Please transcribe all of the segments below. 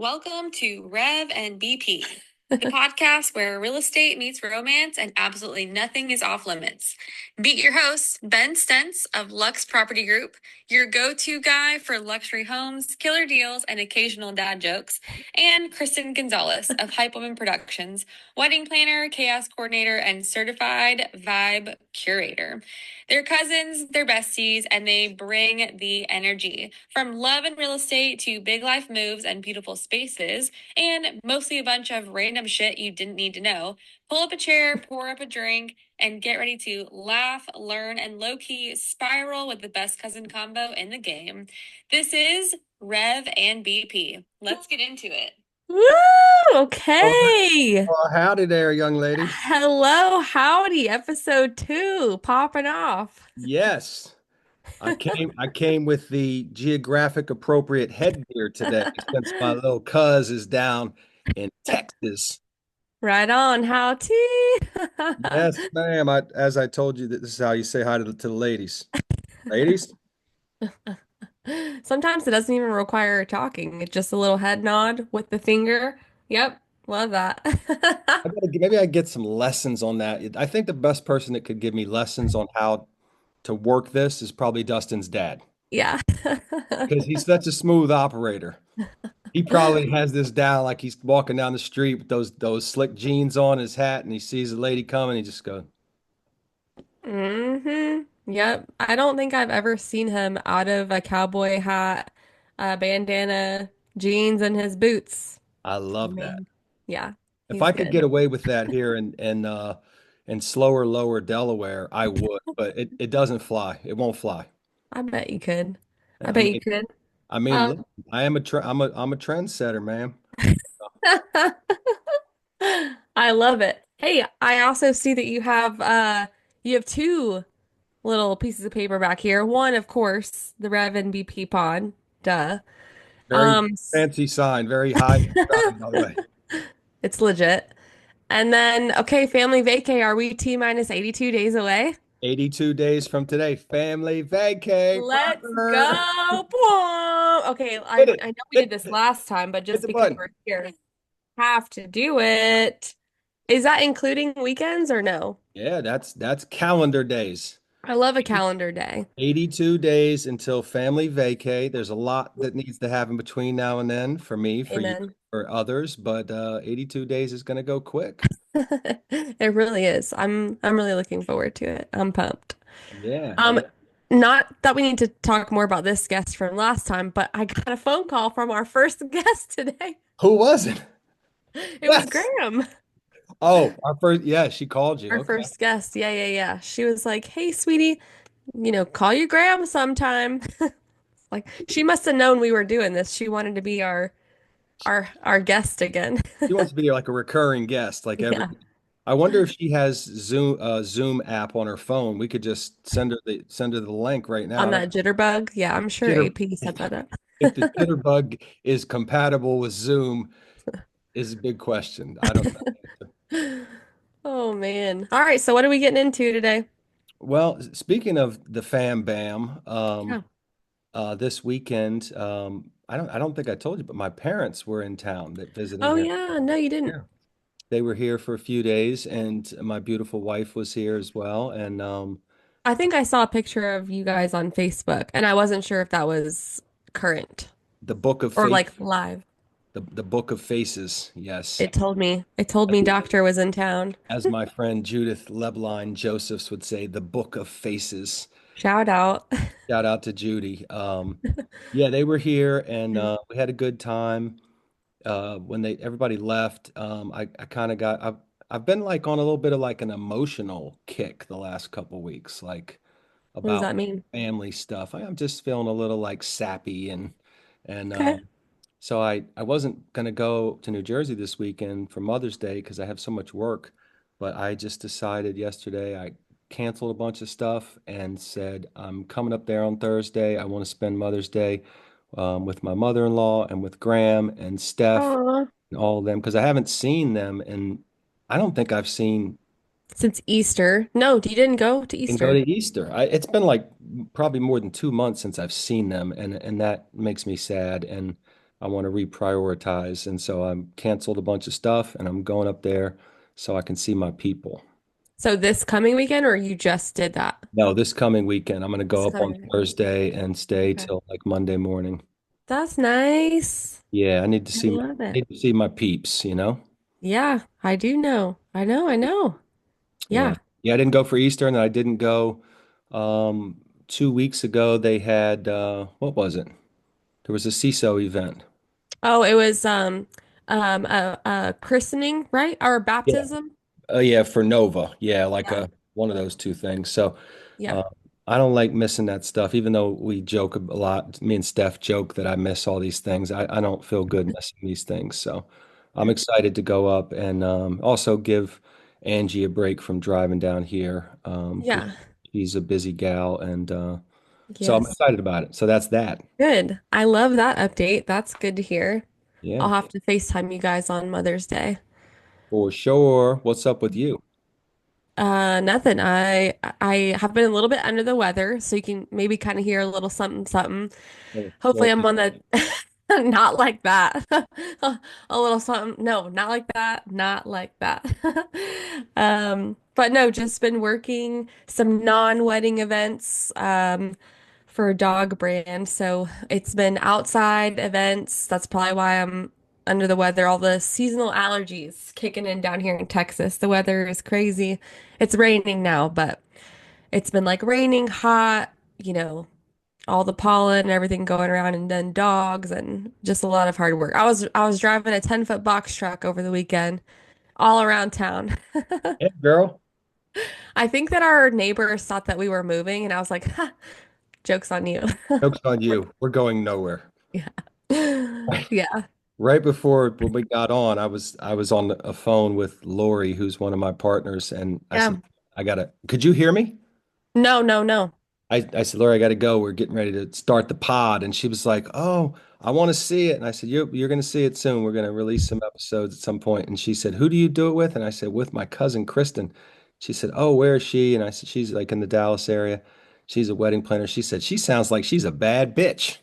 Welcome to Rev and BP, the podcast where real estate meets romance and absolutely nothing is off limits. Meet your host, Ben Stentz of Lux Property Group, your go-to guy for luxury homes, killer deals, and occasional dad jokes, and Kristen Gonzalez of Hype Woman Productions, wedding planner, chaos coordinator, and certified vibe curator. They're cousins, they're besties, and they bring the energy. From love and real estate to big life moves and beautiful spaces, and mostly a bunch of random shit you didn't need to know. Pull up a chair, pour up a drink, and get ready to laugh, learn, and low-key spiral with the best cousin combo in the game. This is Rev and BP. Let's get into it. Woo! Oh, Okay. howdy there, young lady. Hello, howdy, episode 2, popping off. Yes, I came with the geographic appropriate headgear today since my little cuz is down in Texas. Right on, howdy. Yes, ma'am. As I told you, that this is how you say hi to the ladies. Ladies, Sometimes it doesn't even require talking. It's just a little head nod with the finger. Yep, love that. maybe I get some lessons on that. I think the best person that could give me lessons on how to work this is probably Dustin's dad Yeah. because he's such a smooth operator. He probably has this down like he's walking down the street with those slick jeans on, his hat, and he sees a lady coming, he just goes, Yep. I don't think I've ever seen him out of a cowboy hat, bandana, jeans, and his boots. I I love that. mean, yeah, If he's I could good. get away with that here in slower, lower Delaware, I would, but it doesn't fly. It won't fly. I bet you could. I I bet you mean, could. I mean, Um, look, I'm a trendsetter, man. I love it. Hey, I also see that you have two little pieces of paper back here. One, of course, the Rev and BP pod. Duh. Very Um, fancy sign, very high sign, by the way. it's legit. And then, okay, family vacay. Are we T minus 82 days away? 82 days from today, family vacay, Let's partner. go. Boom. Okay, Hit it. I know we did Hit, this hit, last time, but hit just the because button. we're here, have to do it. Is that including weekends or no? Yeah, that's calendar days. I love a calendar day. 82 days until family vacay. There's a lot that needs to happen between now and then for me, for you, Amen. for others, but 82 days is going to go quick. It really is. I'm really looking forward to it. I'm pumped. Yeah, Um, yeah. not that we need to talk more about this guest from last time, but I got a phone call from our first guest today. Who was it? It was Yes. Graham, Oh, our first, yeah, she called you. our Okay. first guest. Yeah, yeah, yeah. She was like, "Hey, sweetie, call you Graham sometime." Like she must have known we were doing this. She wanted to be our guest again. She wants to be like a recurring guest, like every. Yeah, I wonder if she has Zoom app on her phone. We could just send her the link right now. on I don't that jitterbug. Yeah, I'm sure jitter AP set that up. if the jitterbug is compatible with Zoom is a big question. I don't know. Oh man. All right, so what are we getting into today? Well, speaking of the fam bam, Yeah. this weekend, I don't think I told you, but my parents were in town that visiting Oh their. yeah, no, you didn't. Yeah. They were here for a few days, and my beautiful wife was here as well. And I think I saw a picture of you guys on Facebook, and I wasn't sure if that was current the book of or face, like live. the book of faces, yes. It told me doctor was in town. As my friend Judith Lebline Josephs would say, the book of faces. Shout out. Shout out to Judy. Yeah, they were here, and we had a good time. When they everybody left, I kind of I've been like on a little bit of like an emotional kick the last couple weeks, like What does about that mean? family stuff. I'm just feeling a little like sappy and Okay. so I wasn't gonna go to New Jersey this weekend for Mother's Day because I have so much work, but I just decided yesterday I canceled a bunch of stuff and said I'm coming up there on Thursday. I want to spend Mother's Day with my mother-in-law and with Graham and Steph Aw. and all of them because I haven't seen them and I don't think I've seen Since Easter. No, you didn't go to and go Easter. to Easter. It's been like probably more than 2 months since I've seen them, and that makes me sad. And I want to reprioritize. And so I'm canceled a bunch of stuff and I'm going up there so I can see my people. So this coming weekend, or you just did that? No, this coming weekend, I'm going to This go up on coming weekend. Thursday and stay Okay. till like Monday morning. That's nice. Yeah, I love it. need to see my peeps, you know? Yeah, I do know. I know. Yeah. Yeah. Yeah, I didn't go for Easter and I didn't go 2 weeks ago they had what was it? There was a CISO event. Oh, it was a christening, right? Or Yeah. baptism? Yeah, for Nova. Yeah, like Yeah. one of those two things. So Yeah. uh I don't like missing that stuff, even though we joke a lot. Me and Steph joke that I miss all these things. I don't feel good missing these things. So I'm excited to go up and also give Angie a break from driving down here because Yeah. she's a busy gal and so I'm Yes. excited about it. So that's that. Good. I love that update. That's good to hear. I'll Yeah, have to FaceTime you guys on Mother's Day. for sure. What's up with you? Nothing. I have been a little bit under the weather, so you can maybe kind of hear a little something something. Hopefully I'm on the not like that. A little something. No, not like that. Not like that. But no, just been working some non-wedding events for a dog brand. So it's been outside events. That's probably why I'm under the weather. All the seasonal allergies kicking in down here in Texas. The weather is crazy. It's raining now, but it's been like raining, hot, all the pollen and everything going around, and then dogs and just a lot of hard work. I was driving a 10-foot box truck over the weekend all around town. Yeah, girl. I think that our neighbors thought that we were moving, and I was like, ha, joke's on you. Joke's on you. We're going nowhere. Yeah. Yeah. Right before when we got on, I was on a phone with Lori, who's one of my partners, and I Yeah. said, I gotta, could you hear me? No, no, no. I said, Lori, I gotta go. We're getting ready to start the pod. And she was like, oh, I want to see it. And I said, you're gonna see it soon. We're gonna release some episodes at some point. And she said, who do you do it with? And I said, with my cousin Kristen. She said, oh, where is she? And I said, she's like in the Dallas area. She's a wedding planner. She said, she sounds like she's a bad bitch.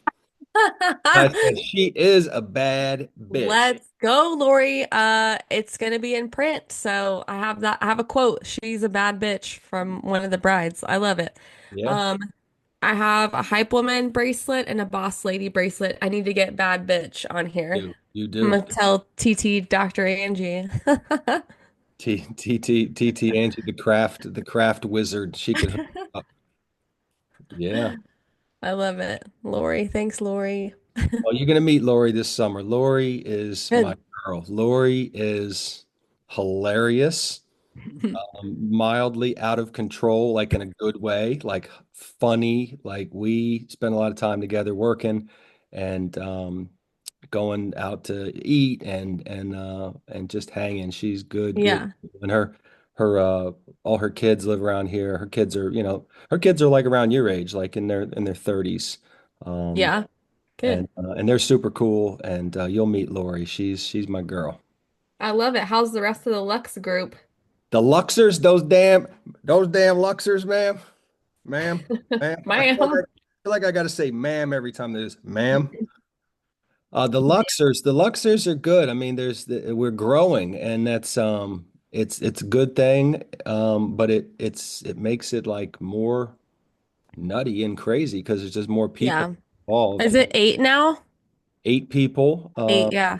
I said, she is a bad bitch. Let's go, Lori. It's gonna be in print. So I have a quote. She's a bad bitch from one of the brides. I love it. Yeah, Um, I have a hype woman bracelet and a boss lady bracelet. I need to get bad bitch on here. you I'm do. gonna tell TT Dr. Angie. T Angie, the craft wizard. She could hook you up. Yeah. I love it. Lori. Thanks, Lori. Well, you're gonna meet Lori this summer. Lori is my Good. girl. Lori is hilarious, mildly out of control, like in a good way, like funny. Like we spend a lot of time together working and going out to eat and just hanging. She's good. Yeah. And her all her kids live around here. Her kids are, her kids are like around your age, like in their 30s. Um, Yeah. Good. and they're super cool and you'll meet Lori. She's my girl. I love it. How's the rest of the Lux group? The Luxers, those damn Luxers, ma'am, ma'am. Ma'am. I feel like I got to say ma'am every time there's ma'am. The Luxers are good. I mean, we're growing, and that's it's a good thing. But it makes it like more nutty and crazy because there's just more people Yeah. Is involved. it 8 now? 8 people, 8, yeah.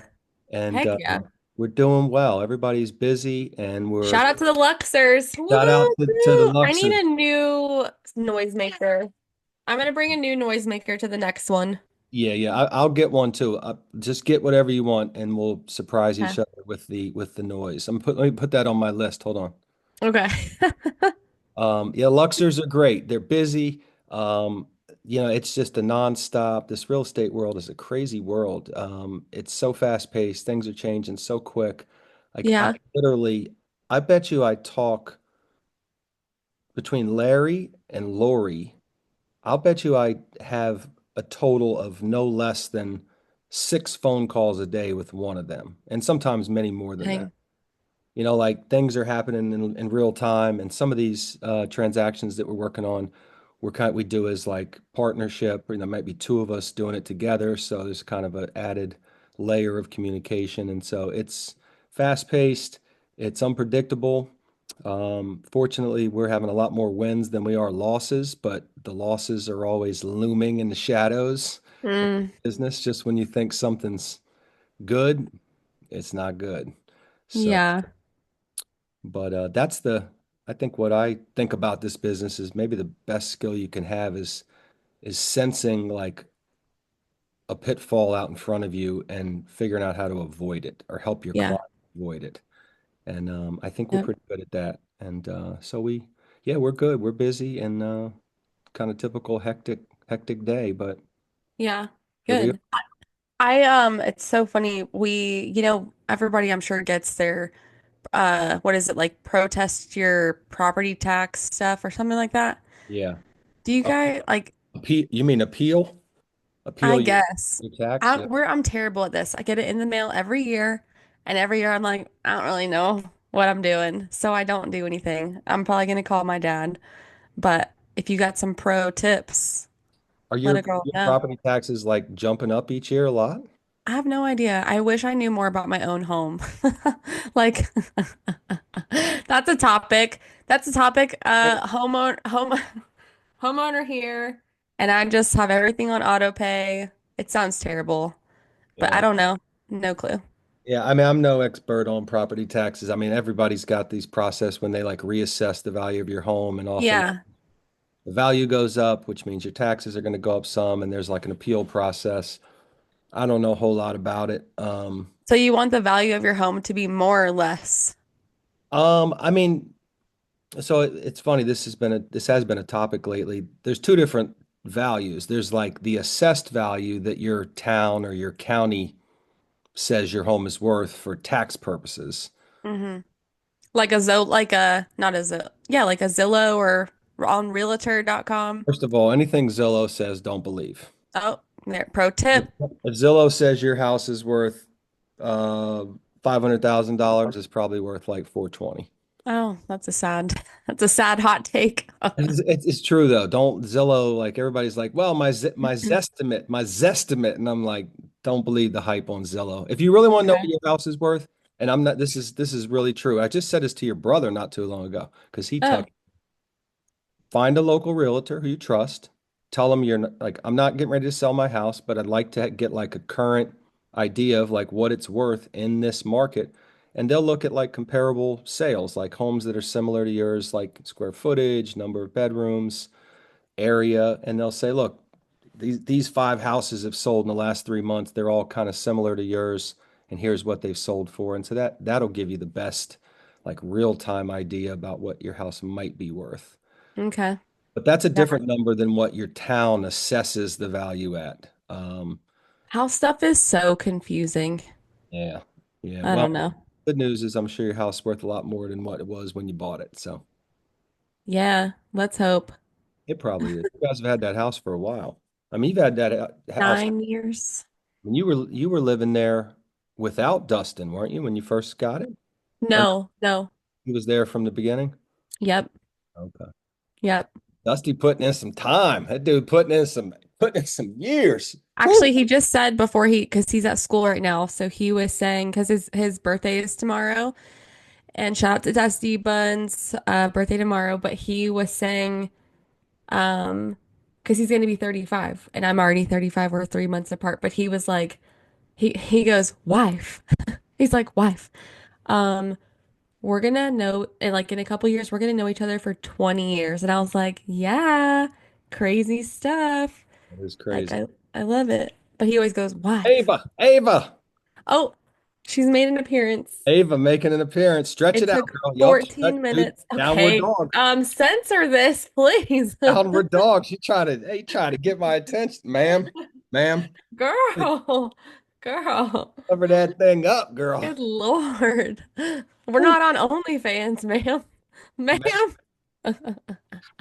and Heck yeah. we're doing well. Everybody's busy, and we're Shout out to the Luxers. Woo, shout out to the woo. I need Luxers. a new noisemaker. I'm gonna bring a new noisemaker to the next one. Yeah. I'll get one too. Just get whatever you want, and we'll surprise Okay. each other with the noise. Let me put that on my list. Hold on. Okay. Yeah, Luxors are great. They're busy. It's just a nonstop. This real estate world is a crazy world. It's so fast paced. Things are changing so quick. Like Yeah. I bet you I talk between Larry and Lori. I'll bet you I have a total of no less than 6 phone calls a day with one of them, and sometimes many more than that. Dang. Like things are happening in real time, and some of these transactions that we're working on, we do as like partnership. Or, might be two of us doing it together, so there's kind of an added layer of communication. And so it's fast paced, it's unpredictable. Fortunately, we're having a lot more wins than we are losses, but the losses are always looming in the shadows in Mm, business. Just when you think something's good, it's not good. So, yeah. but I think what I think about this business is maybe the best skill you can have is sensing like a pitfall out in front of you and figuring out how to avoid it or help your Yeah. client avoid it. And I think we're Yep. pretty good at that. And yeah, we're good. We're busy and kind of typical hectic day, but Yeah. here we are. Good. It's so funny. Everybody I'm sure gets their what is it, like protest your property tax stuff or something like that. Yeah. Do you Appe- guys like You mean appeal? I Appeal guess your tax? Yeah. I'm terrible at this. I get it in the mail every year, and every year I'm like, I don't really know what I'm doing, so I don't do anything. I'm probably gonna call my dad, but if you got some pro tips, Are let a girl your know. property taxes like jumping up each year a lot? I have no idea. I wish I knew more about my own home. Like that's a topic. That's a topic. Homeowner here, and I just have everything on auto pay. It sounds terrible, but I Yeah. don't know. No clue. Yeah, I mean, I'm no expert on property taxes. I mean, everybody's got these process when they like reassess the value of your home, and often Yeah. the value goes up, which means your taxes are going to go up some, and there's like an appeal process. I don't know a whole lot about it. So you want the value of your home to be more or less? I mean, so it's funny. This has been a topic lately. There's two different values. There's like the assessed value that your town or your county says your home is worth for tax purposes. Hmm. Like a Zo, like a not a Zillow, yeah, like a Zillow or on Realtor.com. First of all, anything Zillow says, don't believe. Oh, there, pro tip. If Zillow says your house is worth uh $500,000, it's probably worth like 420. Oh, that's a sad, that's a sad hot take. It's true though. Don't Zillow like everybody's like, well, my Zestimate, and I'm like, don't believe the hype on Zillow. If you really want to know what Okay. your house is worth, and I'm not, this is really true. I just said this to your brother not too long ago because he Oh, texted. Find a local realtor who you trust. Tell them like, I'm not getting ready to sell my house, but I'd like to get like a current idea of like what it's worth in this market. And they'll look at like comparable sales, like homes that are similar to yours, like square footage, number of bedrooms, area. And they'll say, look, these five houses have sold in the last 3 months. They're all kind of similar to yours. And here's what they've sold for. And so that'll give you the best like real time idea about what your house might be worth. okay. But that's a Yeah. different number than what your town assesses the value at. House stuff is so confusing. Yeah. Yeah. I Well, don't know. good news is I'm sure your house is worth a lot more than what it was when you bought it. So Yeah, let's hope. it probably is. You guys have had that house for a while. I mean, you've had that house 9 years. when you were living there without Dustin, weren't you, when you first got it? Or No, no. he was there from the beginning? Yep. Okay. Yep. Dusty putting in some time. That dude putting in some years. Woo! Actually, he just said before because he's at school right now, so he was saying because his birthday is tomorrow, and shout out to Dusty Buns, birthday tomorrow. But he was saying, because he's gonna be 35, and I'm already 35. We're 3 months apart. But he was like, he goes, wife. He's like, wife. Um, we're gonna know, and like in a couple years, we're gonna know each other for 20 years. And I was like, yeah, crazy stuff. It was Like crazy. I love it. But he always goes, wife. Ava. Oh, she's made an appearance. Ava making an appearance. Stretch It it out, took girl. Yup. Stretch, 14 dude. minutes. Downward Okay. dog. Censor this, please. Downward dog. He trying to get my attention, ma'am. Ma'am. Girl. Girl. Cover that thing up, girl. Good Lord. We're not on OnlyFans, ma'am. Ma- Ma'am.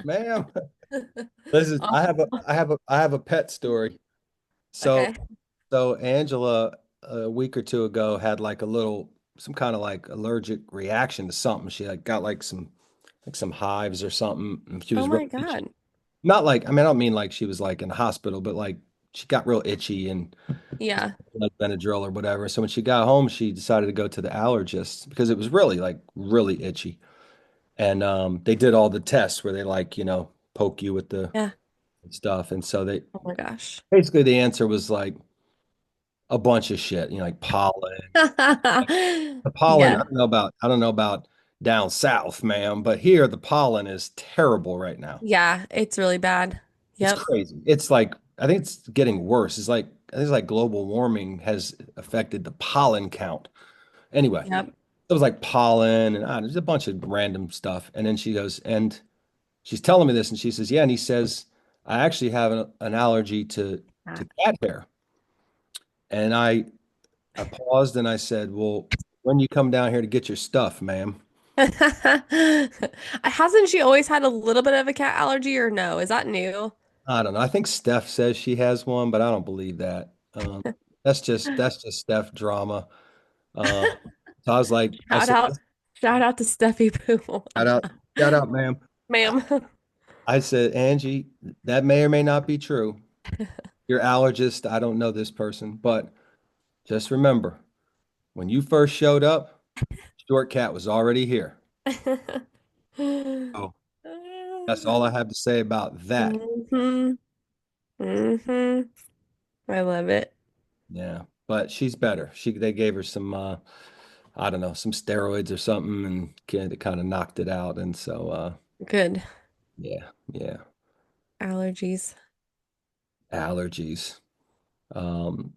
Ma'am. This is Oh, I have a pet story. So okay. so Angela a week or two ago had like some kind of like allergic reaction to something. She like got like some hives or something. And she Oh was my really God. not like I mean I don't mean like she was like in the hospital, but like she got real itchy and Yeah. like Benadryl or whatever. So when she got home, she decided to go to the allergist because it was really like really itchy. And they did all the tests where they like, poke you with the Yeah. stuff. And so they Oh my gosh. basically the answer was like a bunch of shit, like pollen. The pollen, Yeah. I don't know about down south, ma'am, but here the pollen is terrible right now. Yeah, it's really bad. It's Yep. crazy. It's like I think it's getting worse. I think it's like global warming has affected the pollen count. Anyway, Yep. it was like pollen and there's a bunch of random stuff. And then she goes, and she's telling me this, and she says, yeah, and he says, I actually have an allergy to cat hair. And I paused and I said, well, when you come down here to get your stuff, ma'am? Hasn't she always had a little bit of a cat allergy or no? Is that new? I don't know. I think Steph says she has one, but I don't believe that. That's just Steph drama. Uh, so I was like, I Shout said, out, shout out to Steffi Poo. shout out, shout out, ma'am. Ma'am. I said, Angie, that may or may not be true. You're allergist. I don't know this person, but just remember, when you first showed up, Short Cat was already here. Oh, that's all I have to say about that. hmm hmm I love it. Yeah, but she's better. They gave her some I don't know, some steroids or something and it kind of knocked it out. And so Good. yeah, yeah, Allergies. allergies. Um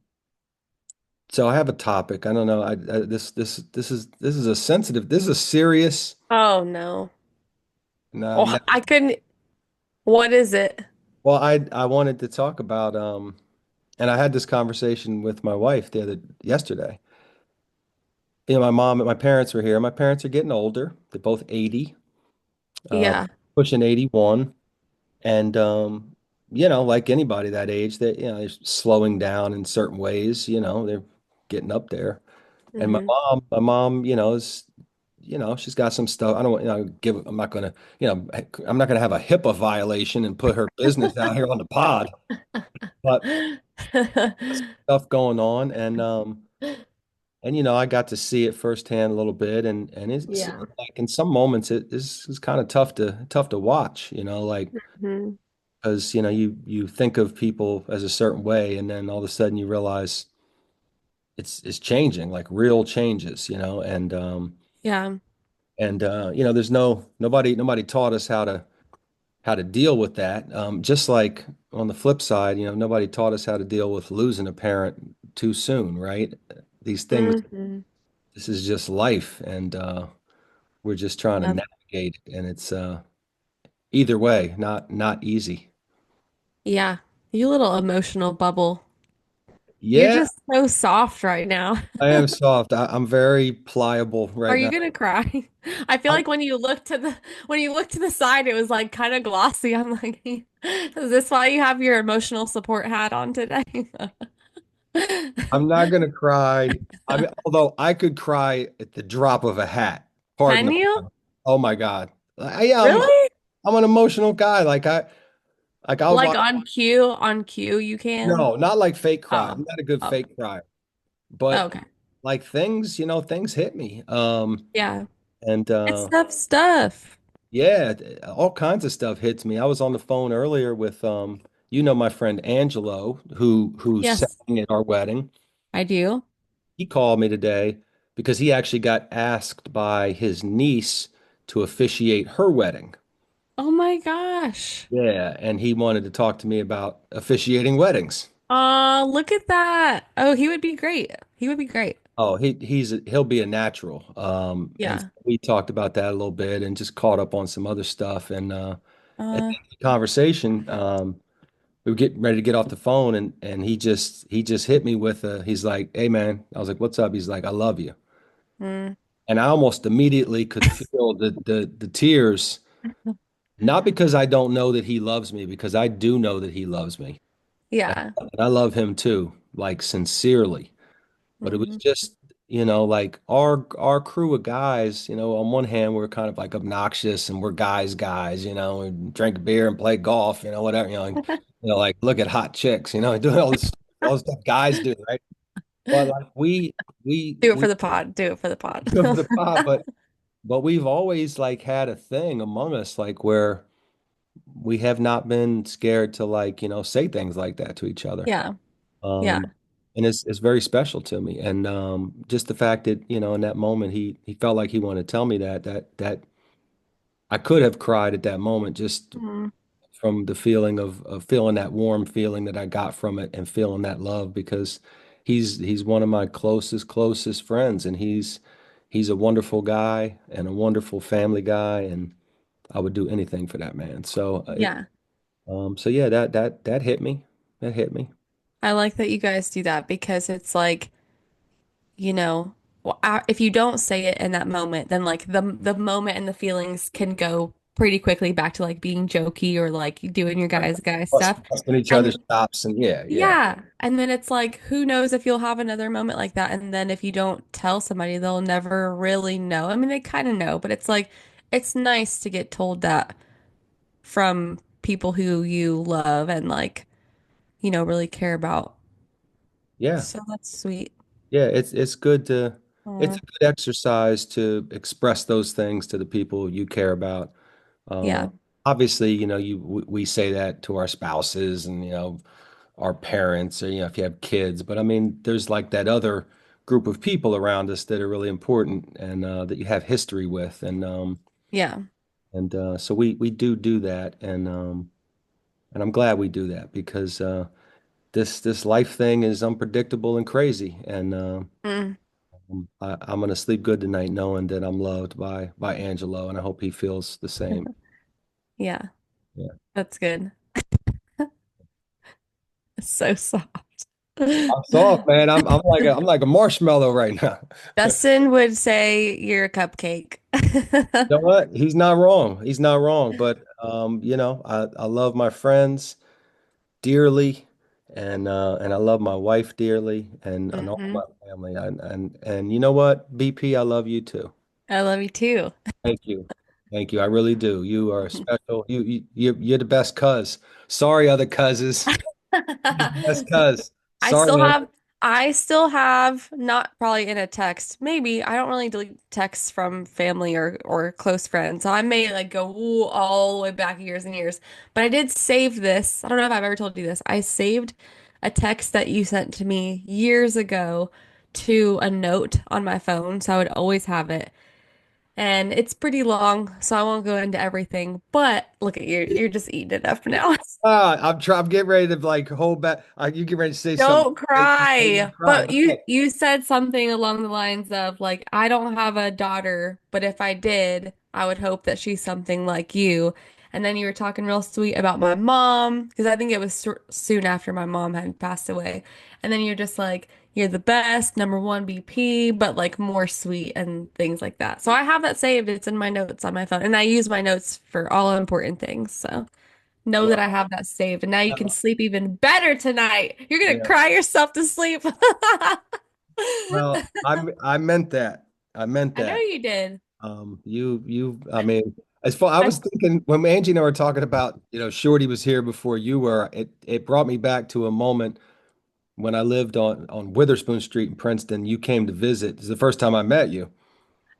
so I have a topic. I don't know. This is a sensitive. This is a serious. Oh no. No, Oh, I couldn't. What is it? well, I wanted to talk about and I had this conversation with my wife yesterday. My mom and my parents were here. My parents are getting older. They're both 80, uh, Yeah. pushing 81. And like anybody that age, that they're slowing down in certain ways, they're getting up there. And hmm my mom, she's got some stuff. I don't want, I'm not gonna, I'm not gonna have a HIPAA violation and put her business out here on the pod, but stuff going on. And I got to see it firsthand a little bit, and it's Yeah. like in some moments it is kind of tough to watch, like hmm because you think of people as a certain way, and then all of a sudden you realize it's changing, like real changes, Yeah. there's nobody taught us how to deal with that. Just like on the flip side, nobody taught us how to deal with losing a parent too soon, right? These things, hmm this is just life, and we're just trying to Yep. navigate it, and it's either way, not easy. Yeah. You little emotional bubble. You're Yeah, just so soft right now. I am soft. I'm very pliable Are right you now. gonna cry? I feel like when you look to the side, it was like kind of glossy. I'm like, is this why you have your emotional support hat on today? I'm not gonna cry. I mean, although I could cry at the drop of a hat. Pardon Can the you? pun. Oh my God. Yeah, Really? I'm an emotional guy. I'll Like watch. on cue, you can? No, not like fake cry. Oh, I'm not a good oh, fake crier. But okay. like things hit me. Yeah. And It's tough stuff. yeah, all kinds of stuff hits me. I was on the phone earlier with my friend Angelo, who Yes, sang at our wedding. I do. He called me today because he actually got asked by his niece to officiate her wedding. Oh my gosh. Yeah, and he wanted to talk to me about officiating weddings. Look at that. Oh, he would be great. He would be great. Oh, he'll be a natural. And Yeah. so we talked about that a little bit and just caught up on some other stuff. And at Uh, the end of the conversation, we were getting ready to get off the phone, and he just hit me with he's like, "Hey man," I was like, "What's up?" He's like, "I love you," mm, and I almost immediately could feel the tears. Not because I don't know that he loves me, because I do know that he loves me. And yeah. I love him too, like sincerely. But it was hmm just, like our crew of guys, on one hand, we're kind of like obnoxious and we're guys, and drink beer and play golf, whatever, like look at hot chicks, doing all this stuff guys do, right? But like Do it for we the pod. Do it for the pod. do it for the pop, but we've always like had a thing among us like where we have not been scared to like, say things like that to each other. Yeah. Yeah. Um, and it's very special to me. And just the fact that, in that moment he felt like he wanted to tell me that I could have cried at that moment just Mm, from the feeling of feeling that warm feeling that I got from it and feeling that love because he's one of my closest friends and he's a wonderful guy and a wonderful family guy and I would do anything for that man. So yeah. so yeah, that hit me. That hit me. I like that you guys do that because it's like, you know, if you don't say it in that moment, then like the moment and the feelings can go pretty quickly back to like being jokey or like doing your guy stuff. Busting each other's And chops and yeah. yeah, and then it's like who knows if you'll have another moment like that and then if you don't tell somebody, they'll never really know. I mean, they kind of know, but it's like it's nice to get told that from people who you love and like, really care about. Yeah. So that's sweet. Yeah, it's good to it's Aw. a good exercise to express those things to the people you care about. Uh, Yeah. Obviously, we say that to our spouses and our parents or if you have kids, but I mean, there's like that other group of people around us that are really important and that you have history with, Yeah. and so we do that, and I'm glad we do that because this life thing is unpredictable and crazy, and Mm. I'm gonna sleep good tonight knowing that I'm loved by Angelo, and I hope he feels the same. Yeah. Yeah. That's good. It's so soft. I'm soft, man. I'm like a marshmallow right now. Dustin would say you're a cupcake. You know what? He's not wrong. He's not wrong. But I love my friends dearly, and I love my wife dearly, and all Hmm. my family. And you know what, BP, I love you too. I love you too. Thank you, thank you. I really do. You are special. You're the best cuz. Sorry, other cousins. You're the best cuz. I Sorry, still man. have I still have not probably in a text. Maybe I don't really delete texts from family or close friends. So I may like go ooh, all the way back years and years. But I did save this. I don't know if I've ever told you this. I saved a text that you sent to me years ago to a note on my phone, so I would always have it. And it's pretty long, so I won't go into everything. But look at you, you're just eating it up now. I'm getting ready to like hold back. You get ready to say something. Don't Make me cry. cry. But Go you ahead. you said something along the lines of like, I don't have a daughter, but if I did, I would hope that she's something like you. And then you were talking real sweet about my mom, because I think it was soon after my mom had passed away. And then you're just like, you're the best, number one BP, but like more sweet and things like that. So I have that saved. It's in my notes on my phone, and I use my notes for all important things. So. Know that I Well, have that saved, and now you can uh, sleep even better tonight. You're gonna yeah. cry yourself to sleep. Well, I meant that. I meant I know that. you did. I mean, as far I I was thinking when Angie and I were talking about, Shorty was here before you were. It brought me back to a moment when I lived on Witherspoon Street in Princeton. You came to visit. It's the first time I met you.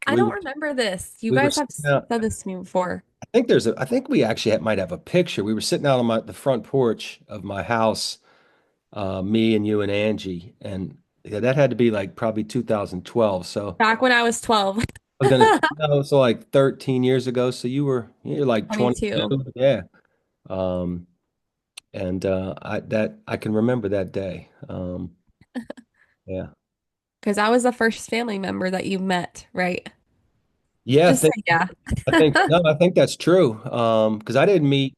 I We don't were remember this. You we were guys have sitting out. said this to me before. I think we actually might have a picture. We were sitting out on the front porch of my house, me and you and Angie, and yeah, that had to be like probably 2012. So Back when I was 12. I was gonna, no, so like 13 years ago. So you're like 22. 22, yeah. Um, and I can remember that day. Yeah, Because I was the first family member that you met, right? yeah. Just say yeah. I think that's true. Because I didn't meet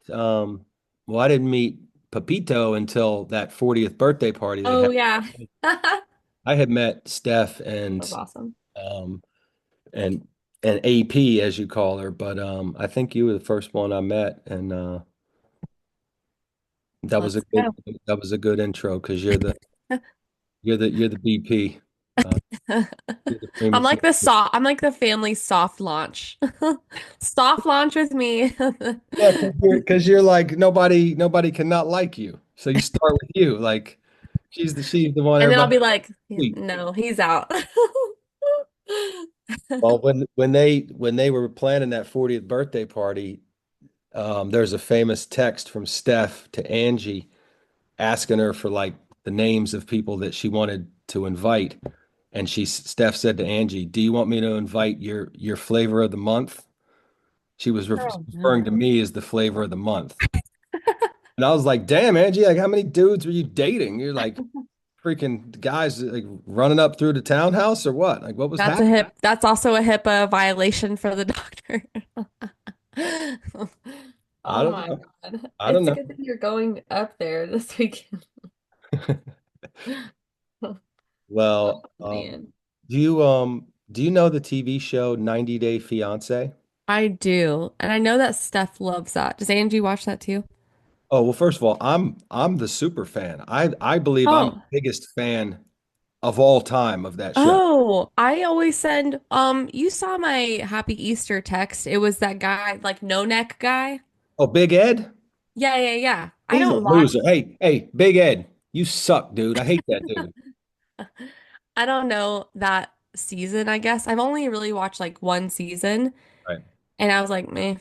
Pepito until that 40th birthday party they Oh had. yeah. I had met Steph That's awesome. um, and and AP as you call her, but I think you were the first one I met, and that was a Let's good go. that was a good intro because you're the BP. You're the premature. I'm like the family soft launch. Soft launch with me. Yeah, because you're like nobody cannot like you. So you start with you. Like she's the one And then I'll everybody be like, sweet. no, he's out. Well, when they were planning that 40th birthday party, there's a famous text from Steph to Angie asking her for like the names of people that she wanted to invite. And Steph said to Angie, "Do you want me to invite your flavor of the month?" She was Oh referring to me as the flavor of the month. And I was like, "Damn, Angie, like how many dudes were you dating? You're like freaking guys like running up through the townhouse or what? Like what was happening?" That's also a HIPAA violation for the doctor. I Oh don't my know. God. I don't It's a know. good thing you're going up there this weekend. Oh Well, man. do you know the TV show 90 Day Fiance? I do. And I know that Steph loves that. Does Angie watch that too? Oh, well, first of all, I'm the super fan. I believe I'm the Oh. biggest fan of all time of that show. Oh, I always send you saw my Happy Easter text. It was that guy, like no neck guy. Oh, Big Ed? Yeah, yeah, yeah. I He's a don't watch loser. Hey, Big Ed, you suck, dude. I hate that dude. I don't know that season, I guess. I've only really watched like one season Right. and I was like, meh,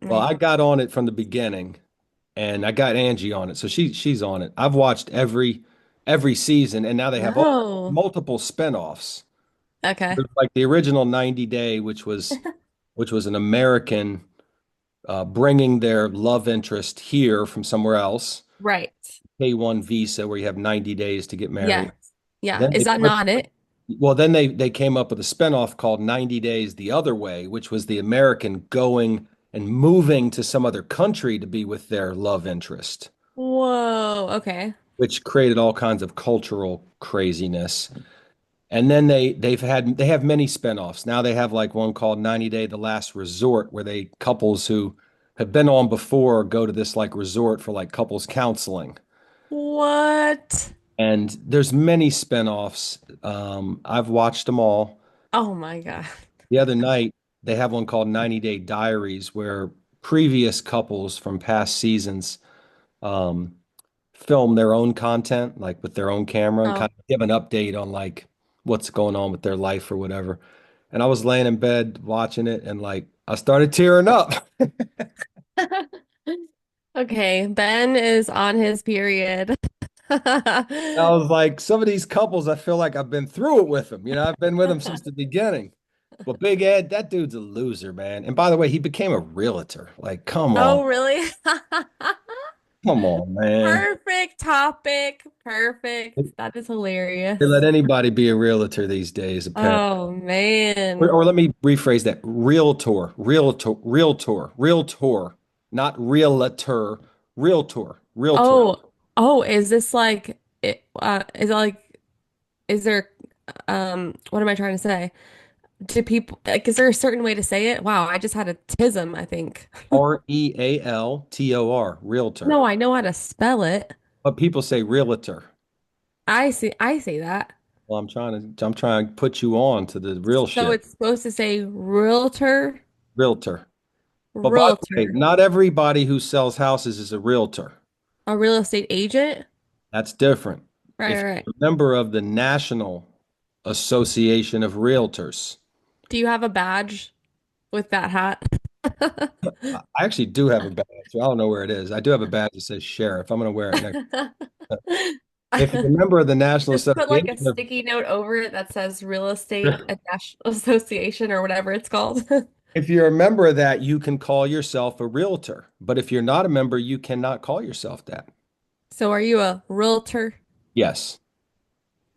Well, meh. I got on it from the beginning and I got Angie on it. So she's on it. I've watched every season and now they have all Oh, multiple spinoffs. okay. There's like the original 90 Day, which was an American bringing their love interest here from somewhere else, Right. K-1 visa, where you have 90 days to get Yes. married. Yeah. Then Is they that flipped, not it? well, then they came up with a spinoff called 90 Days the Other Way, which was the American going and moving to some other country to be with their love interest, Whoa. Okay. which created all kinds of cultural craziness. And then they have many spinoffs. Now they have like one called 90 Day The Last Resort, where they couples who have been on before go to this like resort for like couples counseling. What? And there's many spinoffs. I've watched them all. Oh my God. The other night they have one called 90 Day Diaries, where previous couples from past seasons um, film their own content, like with their own camera, and Oh. kind of give an update on like what's going on with their life or whatever. And I was laying in bed watching it, and like I started tearing up. Okay, Ben is on his period. I was like, some of these couples, I feel like I've been through it with them. I've been with them since the beginning. But Big Ed, that dude's a loser, man. And by the way, he became a realtor. Like, Oh, really? come on, man. Perfect topic. Perfect. They That is hilarious. let anybody be a realtor these days, apparently. Oh, Or, man. or let me rephrase that. Realtor, not realtor. Oh, oh, is this like is it like is there what am I trying to say? Do people like is there a certain way to say it? Wow, I just had a tism, I think. Realtor. No, I know how to spell it. But people say realtor. I see that. Well, I'm trying to put you on to the real So shit. it's supposed to say realtor, Realtor. But by the way, realtor, not everybody who sells houses is a realtor. a real estate agent. That's different. Right, If right, right. you're a member of the National Association of Realtors, Do you have a badge with that hat? I actually do have a badge. I don't know where it is. I do have a badge that says sheriff. I'm going to wear it next. If you're a member of the National Just put like a Association of, sticky note over it that says Real Estate National Association or whatever it's called. if you're a member of that, you can call yourself a realtor. But if you're not a member, you cannot call yourself that. So are you a realtor? Yes.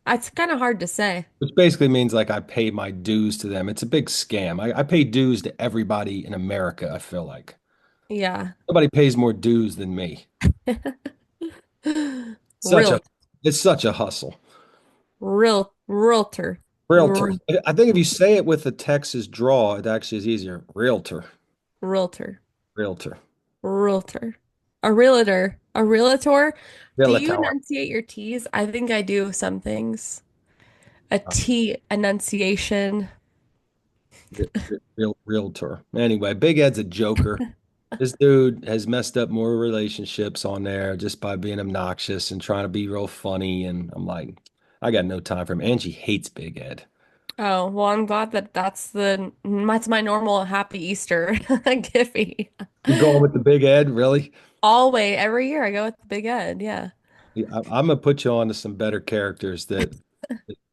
It's kind of hard to say. Which basically means like I pay my dues to them. It's a big scam. I pay dues to everybody in America, I feel like. Yeah. Nobody pays more dues than me. Such a Real, it's such a hustle. realtor. Realtor. Re- I think if you say it with the Texas draw, it actually is easier. Realtor. Realtor. Realtor. Realtor. A realtor. A realtor. Do you Realtor. enunciate your T's? I think I do some things. a T enunciation. Realtor. Anyway, Big Ed's a joker. This dude has messed up more relationships on there just by being obnoxious and trying to be real funny. And I'm like, I got no time for him. Angie hates Big Ed. Oh, well, I'm glad that that's my normal Happy Easter Giphy. You going with the Big Ed, really? Always, every year I go with the Big Ed. Yeah. Yeah, I'm gonna put you on to some better characters that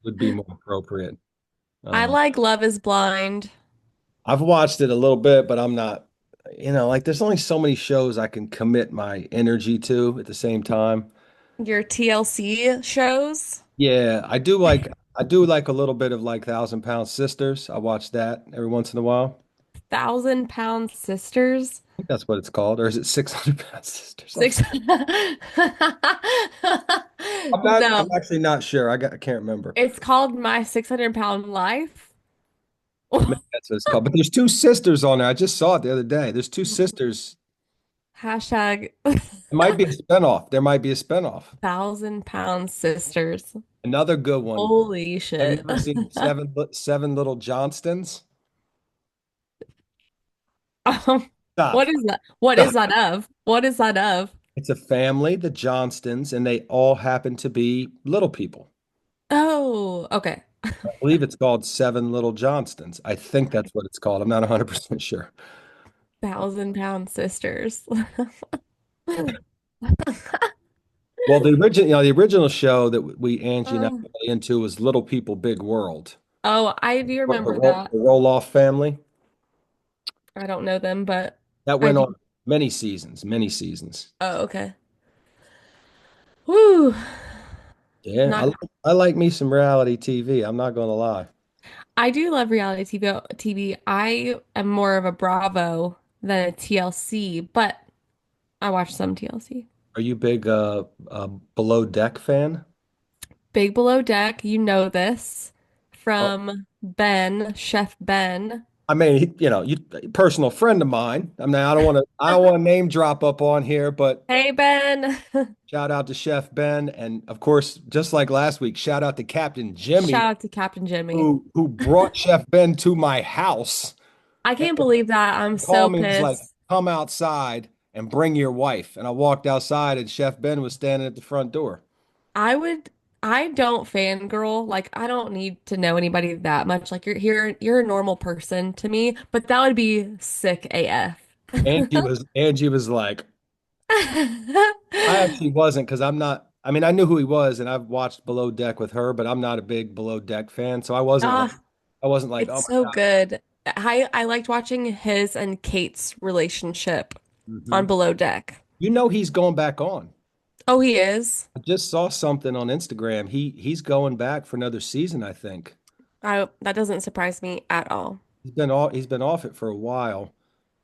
would be more appropriate. I Um, like Love is Blind. I've watched it a little bit, but I'm not, like there's only so many shows I can commit my energy to at the same time. Your TLC shows, Yeah, I do like a little bit of like Thousand Pound Sisters. I watch that every once in a while. 1,000 Pound Sisters. I think that's what it's called, or is it 600 Pound Sisters? Six. I'm No, actually not sure. I can't remember. it's called My 600 Pound Life. Maybe that's what it's called. But there's two sisters on there. I just saw it the other day. There's two sisters. Hashtag It might be a spinoff. There might be a spinoff. 1,000 Pound Sisters. Another good one. Holy Have you shit. ever seen Seven Little Johnstons? Stop. What is that? What is Stop. that of? What is that of? It's a family, the Johnstons, and they all happen to be little people. Oh, okay. I believe it's called Seven Little Johnstons. I think that's what it's called. I'm not 100% sure. 1,000 Pound Sisters. Well, the original show that we Angie and I Uh, were really into was Little People, Big World. oh, I do What, remember that. The Roloff family. I don't know them, but That I went do. on many seasons, many seasons. Oh, okay. Woo. Yeah, I Not. like, I like me some reality TV. I'm not going to lie. I do love reality TV. I am more of a Bravo than a TLC, but I watch some TLC. Are you big Below Deck fan? Big Below Deck, you know this Oh, from Ben, Chef Ben. I mean, you personal friend of mine. I mean, I don't want to name drop up on here, but Hey, Ben. shout out to Chef Ben, and of course, just like last week, shout out to Captain Jimmy Shout out to Captain Jimmy. who brought Chef Ben to my house I and can't believe that. I'm so called me and was like, pissed. "Come outside and bring your wife." And I walked outside, and Chef Ben was standing at the front door. I would, I don't fangirl. Like, I don't need to know anybody that much. Like, you're a normal person to me, but that would be sick AF. Angie was like, I actually wasn't because I'm not. I mean, I knew who he was, and I've watched Below Deck with her, but I'm not a big Below Deck fan, so Ah, I wasn't like, it's oh so my good. I liked watching his and Kate's relationship God. on Below Deck. He's going back on. Oh, he is. I just saw something on Instagram. He's going back for another season, I think. I That doesn't surprise me at all. He's been off it for a while,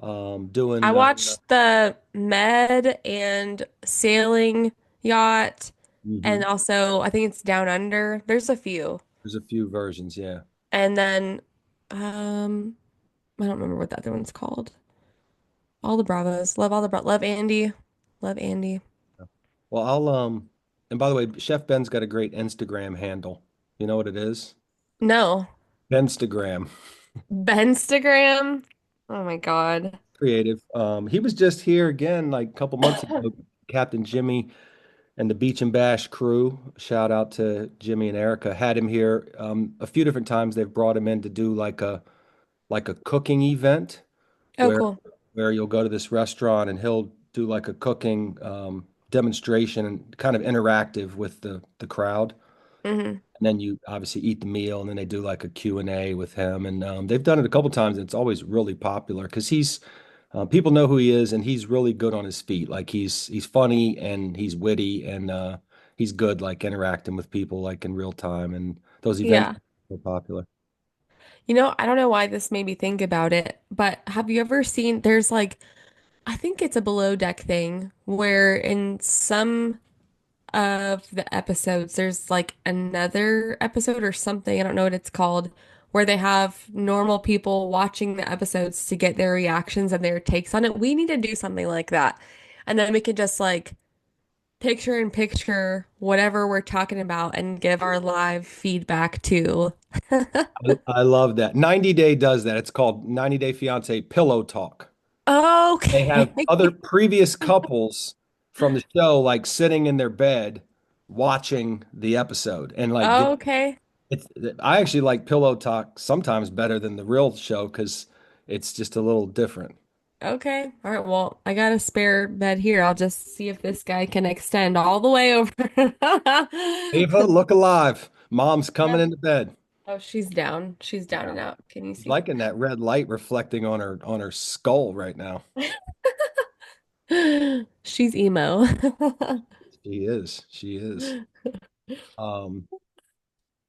I doing watched the Med and Sailing Yacht, and mhm. also I think it's Down Under. There's a few. There's a few versions, yeah. And then um I don't remember what the other one's called. All the Bravos. Love all the Love Andy. Love Andy. Well, and by the way, Chef Ben's got a great Instagram handle. You know what it is? No. Benstagram. Benstagram. Oh my God. Creative. He was just here again like a couple months ago. Captain Jimmy and the Beach and Bash crew. Shout out to Jimmy and Erica. Had him here a few different times. They've brought him in to do like a cooking event Oh, where cool. where you'll go to this restaurant and he'll do like a cooking demonstration and kind of interactive with the crowd. Hmm. And then you obviously eat the meal, and then they do like a Q&A with him. And they've done it a couple times, and it's always really popular because people know who he is, and he's really good on his feet. Like he's funny and he's witty, and he's good like interacting with people like in real time. And those events Yeah. are popular. I don't know why this made me think about it, but have you ever seen there's like I think it's a below deck thing where in some of the episodes, there's like another episode or something, I don't know what it's called, where they have normal people watching the episodes to get their reactions and their takes on it. We need to do something like that. And then we can just like picture in picture whatever we're talking about and give our live feedback too. I love that. 90 Day does that. It's called 90 Day Fiance Pillow Talk. They have Okay. other previous couples from the show like sitting in their bed watching the episode and like Okay. it's I actually like Pillow Talk sometimes better than the real show because it's just a little different. Okay. All right. Well, I got a spare bed here. I'll just see if this guy can extend all the way over. Ava, look alive. Mom's coming Yeah. into bed. Oh, she's down. She's down Yeah. and out. Can you She's see? liking that red light reflecting on her skull right now. She's emo. She is. She is. Um,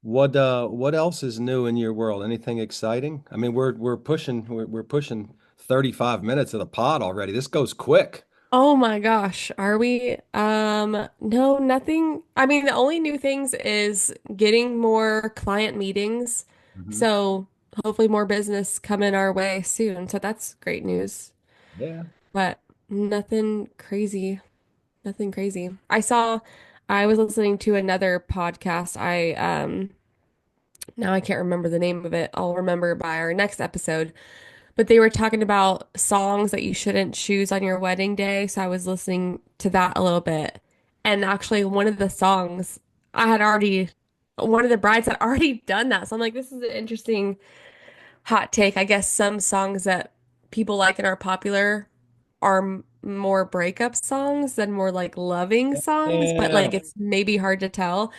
what else is new in your world? Anything exciting? I mean, we're pushing 35 minutes of the pod already. This goes quick. Oh my gosh, are we? No, nothing. I mean, the only new things is getting more client meetings. Mhm. So hopefully more business coming our way soon. So that's great news. Yeah. But nothing crazy. Nothing crazy. I was listening to another podcast. Now I can't remember the name of it. I'll remember by our next episode. But they were talking about songs that you shouldn't choose on your wedding day. So I was listening to that a little bit. And actually, one of the songs I had already, one of the brides had already done that. So I'm like, this is an interesting hot take. I guess some songs that people like and are popular are more breakup songs than more like loving songs, but Yeah. like it's maybe hard to tell.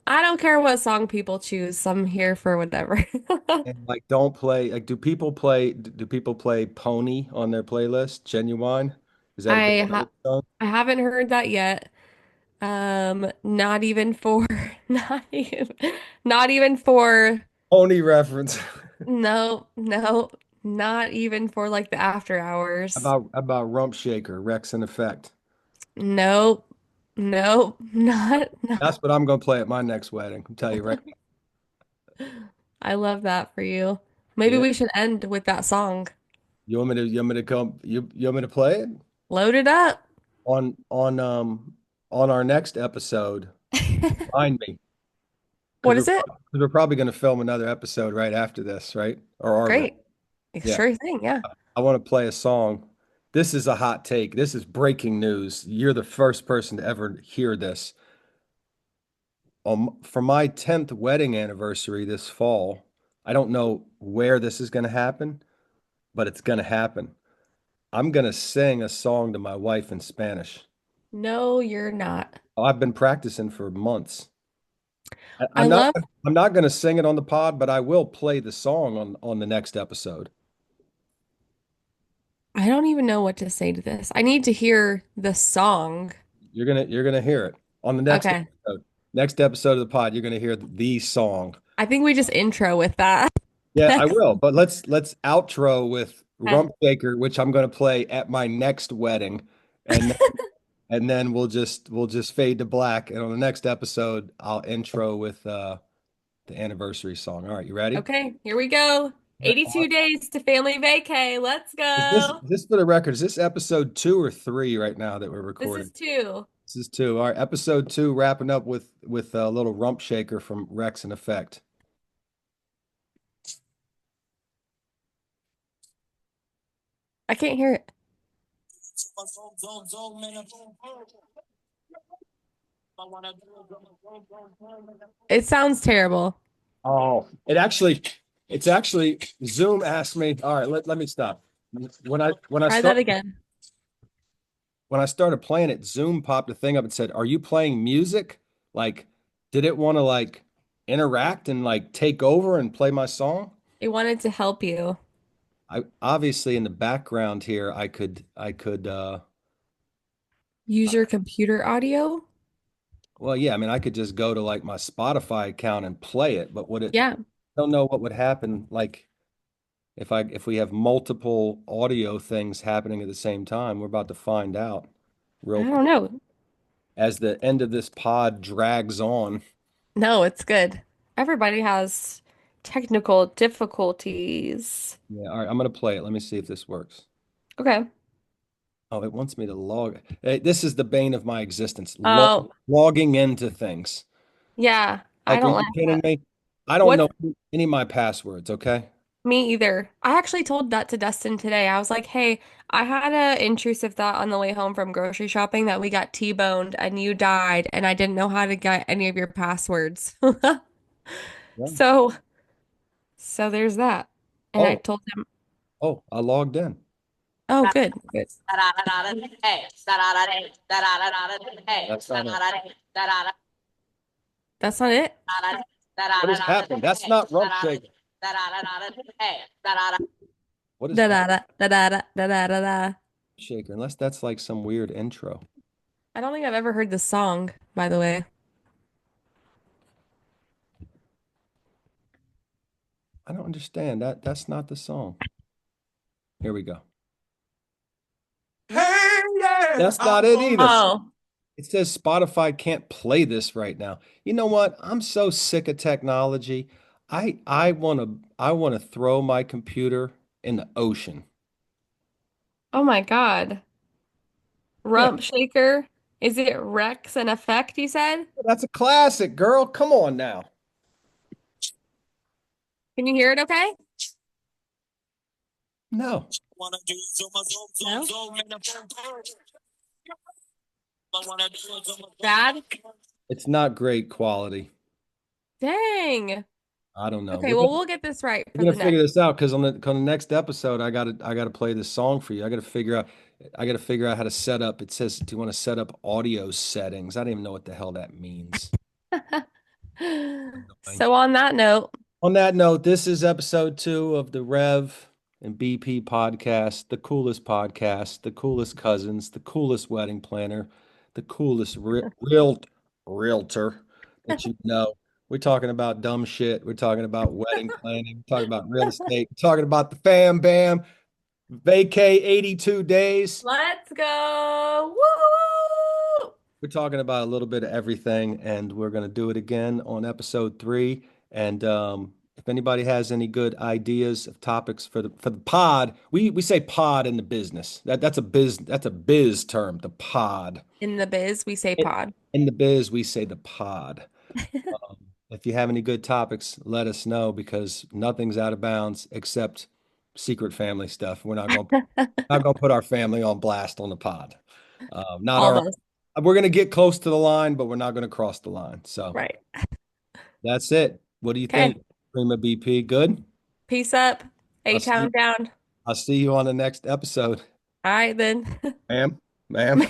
I don't care what song people choose. I'm here for whatever. And like don't play like do people play Pony on their playlist? Genuine? Is that a big I ha song? I haven't heard that yet. Not even for not even not even for Pony reference. no, no, not even for like the after hours. About Rump Shaker, Rex in Effect. Nope. Nope. Not. That's what I'm gonna play at my next wedding. I'll tell you right. I love that for you. Maybe Yeah. we should end with that song. You want me to come you want me to play it Load it up. on on our next episode? Remind me What is it? because we're probably gonna film another episode right after this, right? Or are we? Great. Yeah. Sure thing. Yeah. I want to play a song. This is a hot take. This is breaking news. You're the first person to ever hear this. For my 10th wedding anniversary this fall, I don't know where this is going to happen, but it's going to happen. I'm going to sing a song to my wife in Spanish. No, you're not. I've been practicing for months. I- I I'm not love, I'm not going to sing it on the pod, but I will play the song on the next episode. I don't even know what to say to this. I need to hear the song. You're gonna hear it on the next Okay. episode. Next episode of the pod, you're gonna hear the song. I think we just intro with that. Yeah, I will. But let's outro with Okay. Rump Shaker, which I'm going to play at my next wedding, and and then we'll just fade to black. And on the next episode, I'll intro with the anniversary song. All right, you ready? Okay, here we go. All right. 82 days to family vacay. Let's Is go. this for the record? Is this episode 2 or 3 right now that we're This is recording? two. This is 2. All right, episode 2, wrapping up with a little Rump Shaker from Rex and Effect. I can't hear it. It sounds terrible. Oh, it's actually Zoom asked me. All right, let me stop. When I when I Try that start again. when I started playing it, Zoom popped a thing up and said, "Are you playing music?" Like, did it want to like interact and like take over and play my song? It wanted to help you. I obviously in the background here, I could Use your computer audio. well, yeah, I mean I could just go to like my Spotify account and play it, but would it Yeah, don't know what would happen like if we have multiple audio things happening at the same time. We're about to find out I real don't quick know. as the end of this pod drags on. No, it's good. Everybody has technical difficulties. Yeah, all right, I'm gonna play it. Let me see if this works. Okay. Oh, it wants me to log. Hey, this is the bane of my existence. Oh, Logging into things. yeah. I Like, are don't you like kidding that. me? I don't What's know any of my passwords, okay? Me either. I actually told that to Dustin today. I was like, hey, I had a intrusive thought on the way home from grocery shopping that we got T-boned and you died, and I didn't know how to get any of your passwords. Yeah. So, so there's that. And I Oh, told him, I logged in. oh, good, good. That's not it. That's not it. What is happening? That's not rump shaker. What is Da rump da da da da da da da da da. shaker? Unless that's like some weird intro. I don't think I've ever heard this song, by the way. I don't understand that. That's not the song. Here we go. Hey, yeah. That's not it either. Oh, It says Spotify can't play this right now. You know what? I'm so sick of technology. I want to throw my computer in the ocean. oh my God. Yeah, Rump Shaker. Is it Rex and Effect, you said? that's a classic, girl. Come on now. Can you hear it okay? No, No? Bad? it's not great quality. Dang. I don't know. Okay, well, we'll get this right We're for the gonna figure next. this out because on the next episode, I gotta play this song for you. I gotta figure out how to set up. It says, do you want to set up audio settings? I don't even know what the hell that means. So on that note, On that note, this is episode 2 of the Rev and BP podcast, the coolest podcast, the coolest cousins, the coolest wedding planner, the coolest realtor that you know. We're talking about dumb shit. We're talking about wedding planning. We're talking about real estate. We're talking about the fam bam, vacay 82 days. let's go. Woo! We're talking about a little bit of everything, and we're going to do it again on episode 3. And if anybody has any good ideas of topics for the pod, we say pod in the business. That's a biz term, the pod. In the biz, we say In pod. in the biz, we say the pod. If you have any good topics, let us know because nothing's out of bounds except secret family stuff. We're not gonna put our family on blast on the pod. Not our Almost. We're going to get close to the line, but we're not going to cross the line. So Right. that's it. What do you Okay. think, Prima BP? Good? Peace up. I'll see, A-Town down. I'll see you on the next episode. All right, then. Ma'am, ma'am.